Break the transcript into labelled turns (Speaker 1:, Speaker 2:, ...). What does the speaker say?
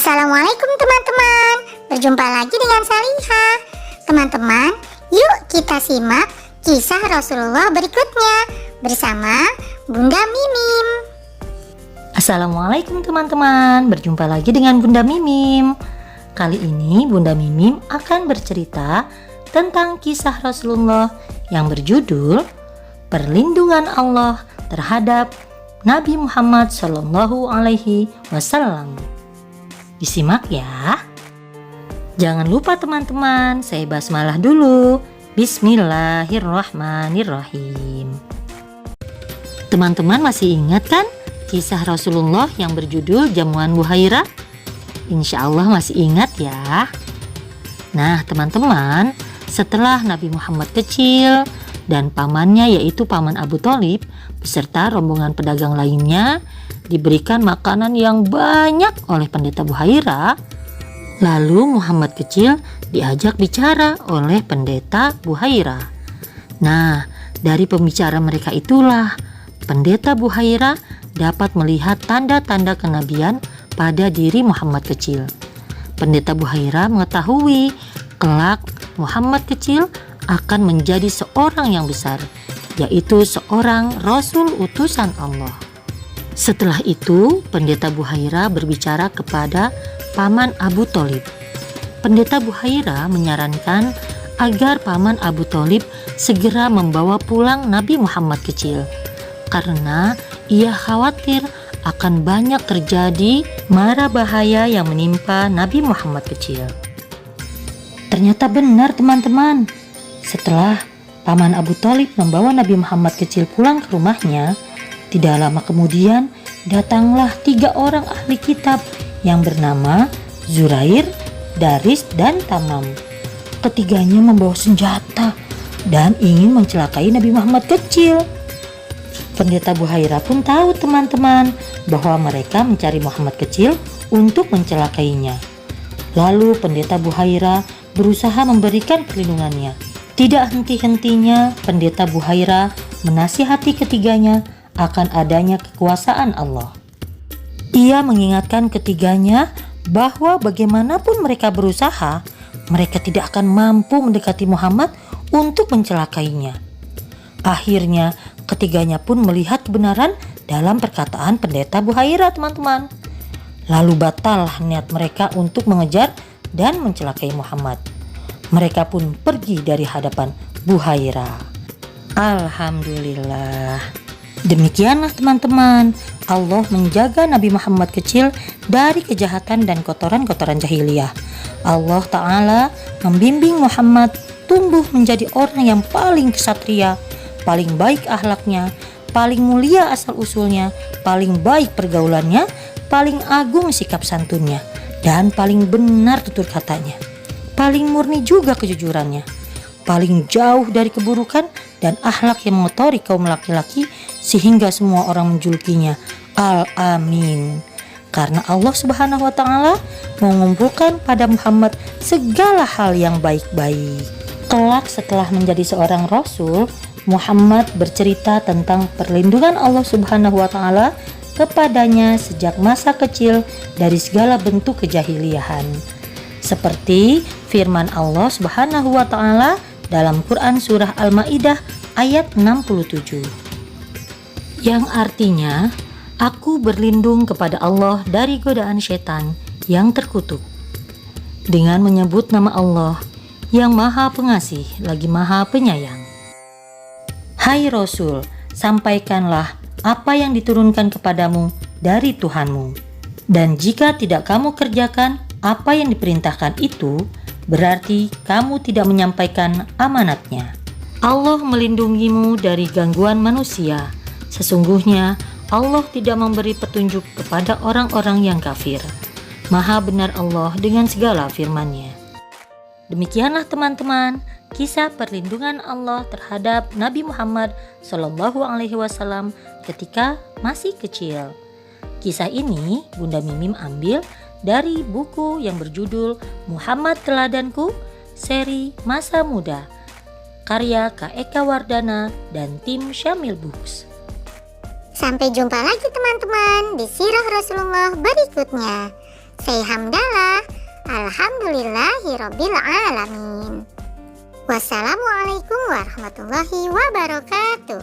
Speaker 1: Assalamualaikum teman-teman, berjumpa lagi dengan Salihah. Teman-teman, yuk kita simak kisah Rasulullah berikutnya bersama Bunda Mimim.
Speaker 2: Assalamualaikum teman-teman, berjumpa lagi dengan Bunda Mimim. Kali ini Bunda Mimim akan bercerita tentang kisah Rasulullah yang berjudul Perlindungan Allah terhadap Nabi Muhammad SAW. Disimak ya. Jangan lupa teman-teman, saya basmalah dulu. Bismillahirrahmanirrahim. Teman-teman masih ingat kan kisah Rasulullah yang berjudul Jamuan Buhairah? Insya Allah masih ingat ya. Nah teman-teman, setelah Nabi Muhammad kecil dan pamannya yaitu paman Abu Thalib beserta rombongan pedagang lainnya diberikan makanan yang banyak oleh pendeta Buhairah, lalu Muhammad kecil diajak bicara oleh pendeta Buhairah. Nah, dari pembicaraan mereka itulah pendeta Buhairah dapat melihat tanda-tanda kenabian pada diri Muhammad kecil. Pendeta Buhairah mengetahui kelak Muhammad kecil akan menjadi seorang yang besar, yaitu seorang Rasul utusan Allah. Setelah itu, pendeta Buhairah berbicara kepada paman Abu Thalib. Pendeta Buhairah menyarankan agar paman Abu Thalib segera membawa pulang Nabi Muhammad kecil, karena ia khawatir akan banyak terjadi mara bahaya yang menimpa Nabi Muhammad kecil. Ternyata benar teman-teman. Setelah paman Abu Thalib membawa Nabi Muhammad kecil pulang ke rumahnya, tidak lama kemudian datanglah 3 orang ahli kitab yang bernama Zurair, Daris, dan Tamam. Ketiganya membawa senjata dan ingin mencelakai Nabi Muhammad kecil. Pendeta Buhairah pun tahu teman-teman bahwa mereka mencari Muhammad kecil untuk mencelakainya. Lalu pendeta Buhairah berusaha memberikan perlindungannya. Tidak henti-hentinya pendeta Buhairah menasihati ketiganya akan adanya kekuasaan Allah. Ia mengingatkan ketiganya bahwa bagaimanapun mereka berusaha, mereka tidak akan mampu mendekati Muhammad untuk mencelakainya. Akhirnya ketiganya pun melihat kebenaran dalam perkataan pendeta Buhairah teman-teman. Lalu batal niat mereka untuk mengejar dan mencelakai Muhammad. Mereka pun pergi dari hadapan Buhairah. Alhamdulillah. Demikianlah teman-teman, Allah menjaga Nabi Muhammad kecil dari kejahatan dan kotoran-kotoran jahiliyah. Allah Ta'ala membimbing Muhammad tumbuh menjadi orang yang paling ksatria, paling baik akhlaknya, paling mulia asal-usulnya, paling baik pergaulannya, paling agung sikap santunnya, dan paling benar tutur katanya. Paling murni juga kejujurannya, paling jauh dari keburukan dan akhlak yang mengotori kaum laki-laki sehingga semua orang menjulukinya Al-Amin. Karena Allah Subhanahu wa Ta'ala mengumpulkan pada Muhammad segala hal yang baik-baik. Kelak setelah menjadi seorang Rasul, Muhammad bercerita tentang perlindungan Allah Subhanahu wa Ta'ala kepadanya sejak masa kecil dari segala bentuk kejahiliahan. Seperti firman Allah Subhanahu wa Ta'ala dalam Quran surah Al-Maidah ayat 67. Yang artinya, aku berlindung kepada Allah dari godaan setan yang terkutuk. Dengan menyebut nama Allah yang Maha Pengasih lagi Maha Penyayang. Hai Rasul, sampaikanlah apa yang diturunkan kepadamu dari Tuhanmu. Dan jika tidak kamu kerjakan apa yang diperintahkan itu, berarti kamu tidak menyampaikan amanatnya. Allah melindungimu dari gangguan manusia. Sesungguhnya Allah tidak memberi petunjuk kepada orang-orang yang kafir. Maha benar Allah dengan segala firman-Nya. Demikianlah teman-teman, kisah perlindungan Allah terhadap Nabi Muhammad SAW ketika masih kecil. Kisah ini Bunda Mimim ambil dari buku yang berjudul Muhammad Teladanku, seri Masa Muda, karya Kak Eka Wardana dan tim Syamil Books.
Speaker 1: Sampai jumpa lagi teman-teman di Sirah Rasulullah berikutnya. Say hamdalah. Alhamdulillahirabbil alamin. Wassalamualaikum warahmatullahi wabarakatuh.